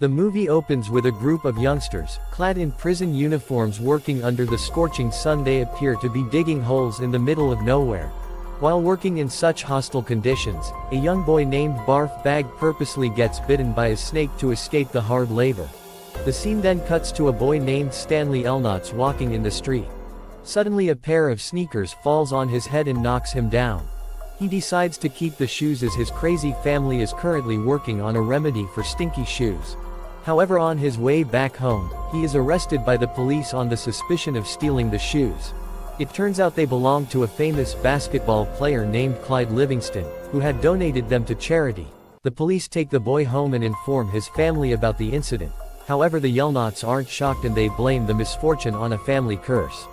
The movie opens with a group of youngsters, clad in prison uniforms working under the scorching sun. They appear to be digging holes in the middle of nowhere. While working in such hostile conditions, a young boy named Barf Bag purposely gets bitten by a snake to escape the hard labor. The scene then cuts to a boy named Stanley Yelnats walking in the street. Suddenly a pair of sneakers falls on his head and knocks him down. He decides to keep the shoes as his crazy family is currently working on a remedy for stinky shoes. However, on his way back home, he is arrested by the police on the suspicion of stealing the shoes. It turns out they belong to a famous basketball player named Clyde Livingston, who had donated them to charity. The police take the boy home and inform his family about the incident. However, the Yelnats aren't shocked and they blame the misfortune on a family curse.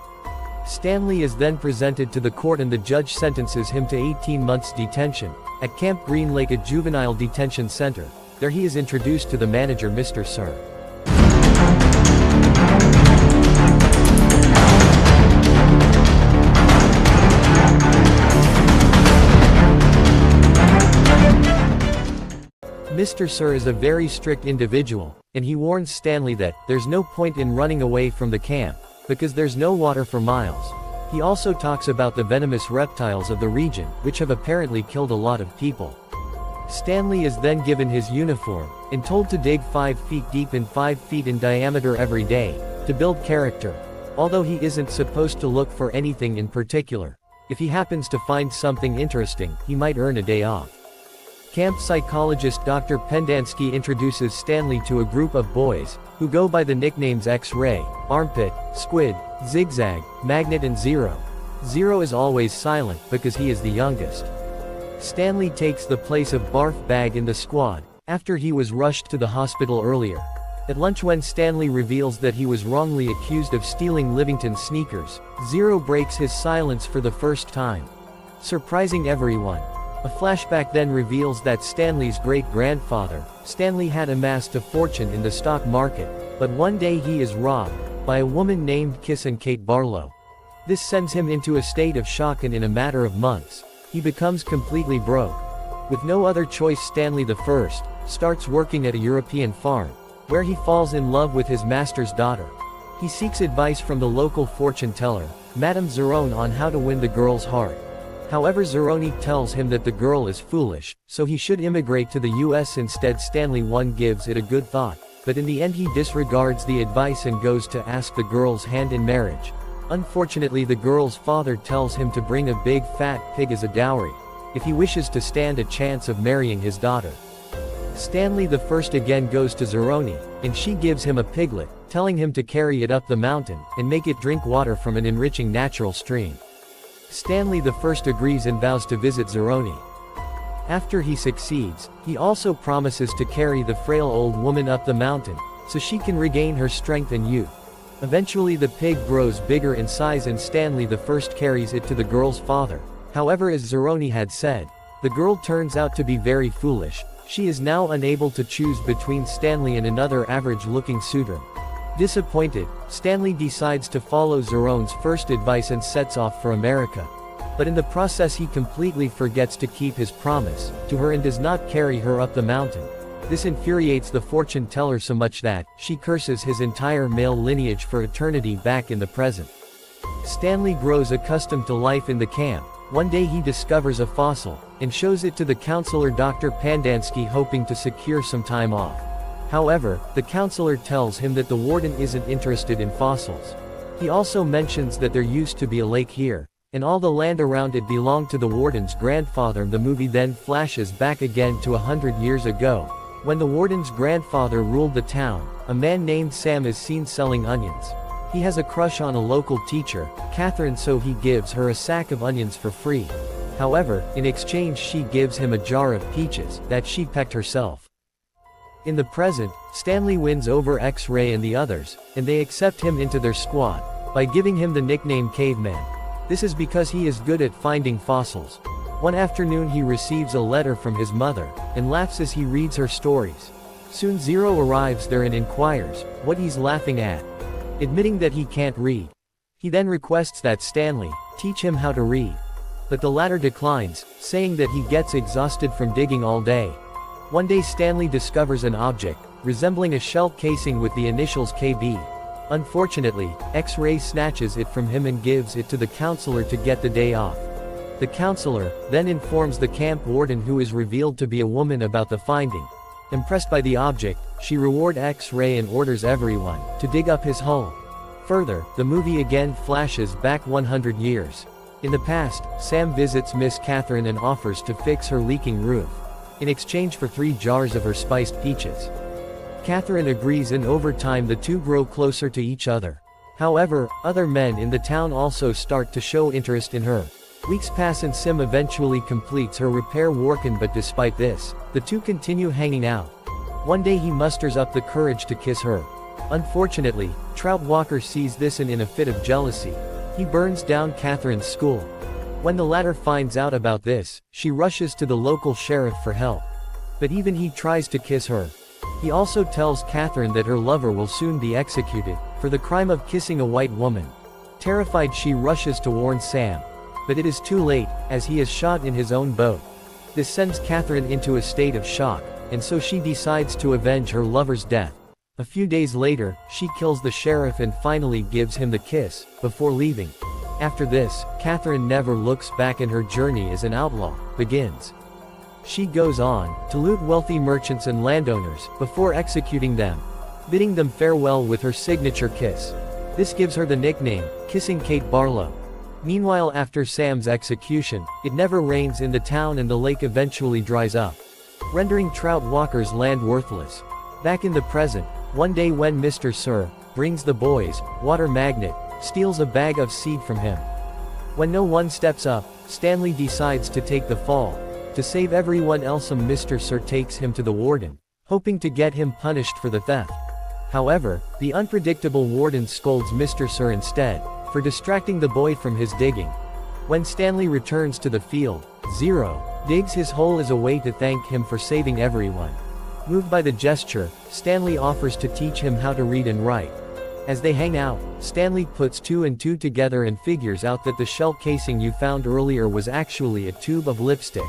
Stanley is then presented to the court and the judge sentences him to 18 months detention at Camp Green Lake, a juvenile detention center. There he is introduced to the manager, Mr. Sir. Mr. Sir is a very strict individual, and he warns Stanley that there's no point in running away from the camp, because there's no water for miles. He also talks about the venomous reptiles of the region, which have apparently killed a lot of people. Stanley is then given his uniform, and told to dig 5 feet deep and 5 feet in diameter every day, to build character. Although he isn't supposed to look for anything in particular. If he happens to find something interesting, he might earn a day off. Camp psychologist Dr. Pendansky introduces Stanley to a group of boys, who go by the nicknames X-Ray, Armpit, Squid, Zigzag, Magnet and Zero. Zero is always silent because he is the youngest. Stanley takes the place of Barf Bag in the squad, after he was rushed to the hospital earlier. At lunch, when Stanley reveals that he was wrongly accused of stealing Livingston's sneakers, Zero breaks his silence for the first time, surprising everyone. A flashback then reveals that Stanley's great-grandfather, Stanley, had amassed a fortune in the stock market, but one day he is robbed by a woman named Kiss and Kate Barlow. This sends him into a state of shock, and in a matter of months, he becomes completely broke. With no other choice, Stanley I starts working at a European farm, where he falls in love with his master's daughter. He seeks advice from the local fortune teller, Madame Zeroni, on how to win the girl's heart. However, Zeroni tells him that the girl is foolish, so he should immigrate to the US instead. Stanley gives it a good thought, but in the end he disregards the advice and goes to ask the girl's hand in marriage. Unfortunately, the girl's father tells him to bring a big fat pig as a dowry, if he wishes to stand a chance of marrying his daughter. Stanley I again goes to Zeroni, and she gives him a piglet, telling him to carry it up the mountain, and make it drink water from an enriching natural stream. Stanley I agrees and vows to visit Zeroni. After he succeeds, he also promises to carry the frail old woman up the mountain, so she can regain her strength and youth. Eventually the pig grows bigger in size and Stanley I carries it to the girl's father. However, as Zeroni had said, the girl turns out to be very foolish. She is now unable to choose between Stanley and another average-looking suitor. Disappointed, Stanley decides to follow Zeroni's first advice and sets off for America. But in the process he completely forgets to keep his promise to her and does not carry her up the mountain. This infuriates the fortune teller so much that she curses his entire male lineage for eternity back in the present. Stanley grows accustomed to life in the camp. One day he discovers a fossil, and shows it to the counselor Dr. Pendansky, hoping to secure some time off. However, the counselor tells him that the warden isn't interested in fossils. He also mentions that there used to be a lake here, and all the land around it belonged to the warden's grandfather. The movie then flashes back again to 100 years ago, when the warden's grandfather ruled the town. A man named Sam is seen selling onions. He has a crush on a local teacher, Catherine, so he gives her a sack of onions for free. However, in exchange she gives him a jar of peaches that she pecked herself. In the present, Stanley wins over X-Ray and the others, and they accept him into their squad, by giving him the nickname Caveman. This is because he is good at finding fossils. One afternoon he receives a letter from his mother, and laughs as he reads her stories. Soon Zero arrives there and inquires what he's laughing at, admitting that he can't read. He then requests that Stanley teach him how to read. But the latter declines, saying that he gets exhausted from digging all day. One day Stanley discovers an object, resembling a shell casing with the initials KB. Unfortunately, X-Ray snatches it from him and gives it to the counselor to get the day off. The counselor then informs the camp warden, who is revealed to be a woman, about the finding. Impressed by the object, she rewards X-Ray and orders everyone to dig up his hull. Further, the movie again flashes back 100 years. In the past, Sam visits Miss Catherine and offers to fix her leaking roof, in exchange for 3 jars of her spiced peaches. Catherine agrees, and over time the two grow closer to each other. However, other men in the town also start to show interest in her. Weeks pass and Sim eventually completes her repair work, but despite this, the two continue hanging out. One day he musters up the courage to kiss her. Unfortunately, Trout Walker sees this and in a fit of jealousy, he burns down Catherine's school. When the latter finds out about this, she rushes to the local sheriff for help. But even he tries to kiss her. He also tells Catherine that her lover will soon be executed for the crime of kissing a white woman. Terrified, she rushes to warn Sam. But it is too late, as he is shot in his own boat. This sends Catherine into a state of shock, and so she decides to avenge her lover's death. A few days later, she kills the sheriff and finally gives him the kiss, before leaving. After this, Catherine never looks back and her journey as an outlaw begins. She goes on to loot wealthy merchants and landowners, before executing them, bidding them farewell with her signature kiss. This gives her the nickname, Kissing Kate Barlow. Meanwhile, after Sam's execution, it never rains in the town and the lake eventually dries up, rendering Trout Walker's land worthless. Back in the present, one day when Mr. Sir brings the boys water magnet, steals a bag of seed from him. When no one steps up, Stanley decides to take the fall. To save everyone else, Mr. Sir takes him to the warden, hoping to get him punished for the theft. However, the unpredictable warden scolds Mr. Sir instead, for distracting the boy from his digging. When Stanley returns to the field, Zero digs his hole as a way to thank him for saving everyone. Moved by the gesture, Stanley offers to teach him how to read and write. As they hang out, Stanley puts 2 and 2 together and figures out that the shell casing you found earlier was actually a tube of lipstick.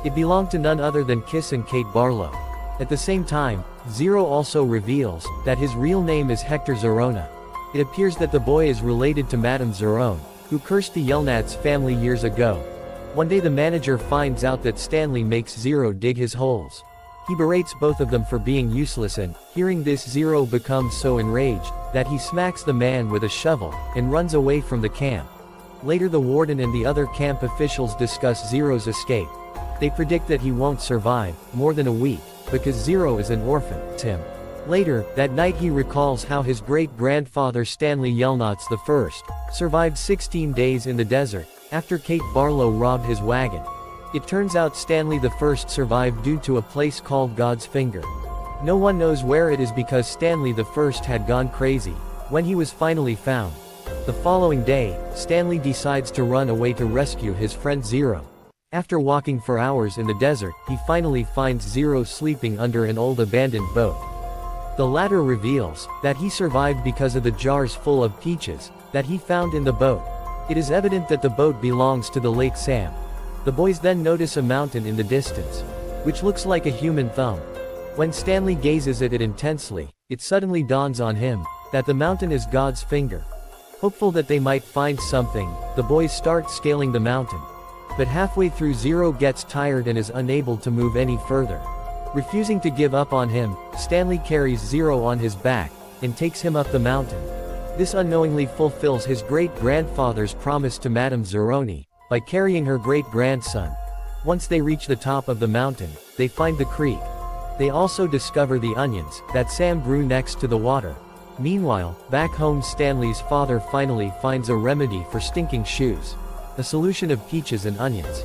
It belonged to none other than Kiss and Kate Barlow. At the same time, Zero also reveals that his real name is Hector Zeroni. It appears that the boy is related to Madame Zeroni, who cursed the Yelnats family years ago. One day the manager finds out that Stanley makes Zero dig his holes. He berates both of them for being useless, and, hearing this, Zero becomes so enraged that he smacks the man with a shovel and runs away from the camp. Later the warden and the other camp officials discuss Zero's escape. They predict that he won't survive more than a week, because Zero is an orphan. Tim. Later, that night, he recalls how his great-grandfather Stanley Yelnats I survived 16 days in the desert, after Kate Barlow robbed his wagon. It turns out Stanley I survived due to a place called God's Finger. No one knows where it is because Stanley I had gone crazy when he was finally found. The following day, Stanley decides to run away to rescue his friend Zero. After walking for hours in the desert, he finally finds Zero sleeping under an old abandoned boat. The latter reveals that he survived because of the jars full of peaches that he found in the boat. It is evident that the boat belongs to the late Sam. The boys then notice a mountain in the distance, which looks like a human thumb. When Stanley gazes at it intensely, it suddenly dawns on him that the mountain is God's finger. Hopeful that they might find something, the boys start scaling the mountain. But halfway through, Zero gets tired and is unable to move any further. Refusing to give up on him, Stanley carries Zero on his back and takes him up the mountain. This unknowingly fulfills his great-grandfather's promise to Madame Zeroni by carrying her great-grandson. Once they reach the top of the mountain, they find the creek. They also discover the onions that Sam grew next to the water. Meanwhile, back home, Stanley's father finally finds a remedy for stinking shoes: a solution of peaches and onions.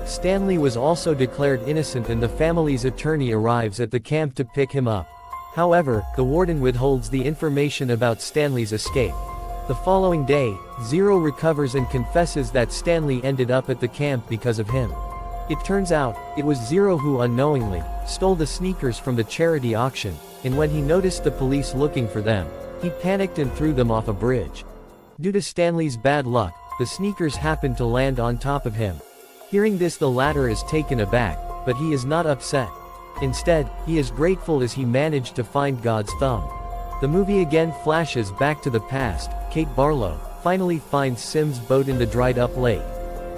Stanley was also declared innocent and the family's attorney arrives at the camp to pick him up. However, the warden withholds the information about Stanley's escape. The following day, Zero recovers and confesses that Stanley ended up at the camp because of him. It turns out, it was Zero who unknowingly stole the sneakers from the charity auction, and when he noticed the police looking for them, he panicked and threw them off a bridge. Due to Stanley's bad luck, the sneakers happened to land on top of him. Hearing this, the latter is taken aback, but he is not upset. Instead, he is grateful as he managed to find God's thumb. The movie again flashes back to the past. Kate Barlow finally finds Sim's boat in the dried-up lake.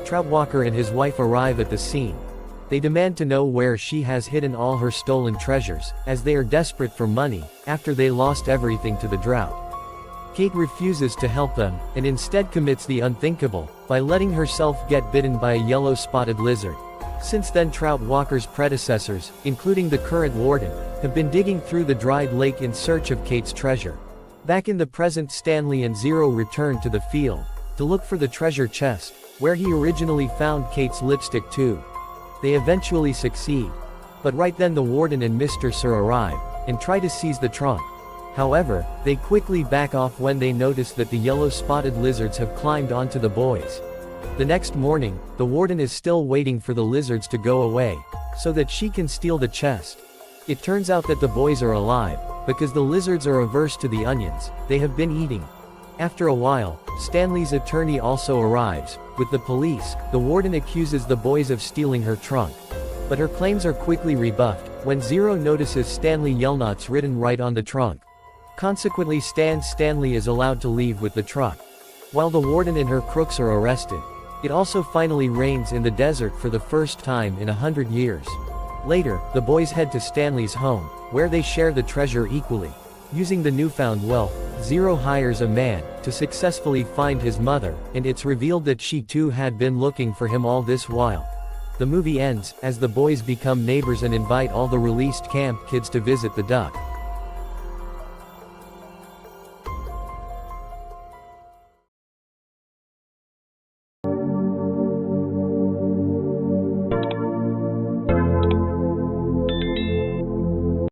Trout Walker and his wife arrive at the scene. They demand to know where she has hidden all her stolen treasures, as they are desperate for money, after they lost everything to the drought. Kate refuses to help them, and instead commits the unthinkable, by letting herself get bitten by a yellow-spotted lizard. Since then, Trout Walker's predecessors, including the current warden, have been digging through the dried lake in search of Kate's treasure. Back in the present, Stanley and Zero return to the field to look for the treasure chest, where he originally found Kate's lipstick tube. They eventually succeed. But right then the warden and Mr. Sir arrive, and try to seize the trunk. However, they quickly back off when they notice that the yellow-spotted lizards have climbed onto the boys. The next morning, the warden is still waiting for the lizards to go away, so that she can steal the chest. It turns out that the boys are alive, because the lizards are averse to the onions they have been eating. After a while, Stanley's attorney also arrives. With the police, the warden accuses the boys of stealing her trunk. But her claims are quickly rebuffed, when Zero notices Stanley Yelnats written right on the trunk. Consequently, Stanley is allowed to leave with the truck, while the warden and her crooks are arrested. It also finally rains in the desert for the first time in 100 years. Later, the boys head to Stanley's home, where they share the treasure equally. Using the newfound wealth, Zero hires a man to successfully find his mother, and it's revealed that she too had been looking for him all this while. The movie ends as the boys become neighbors and invite all the released camp kids to visit the duck.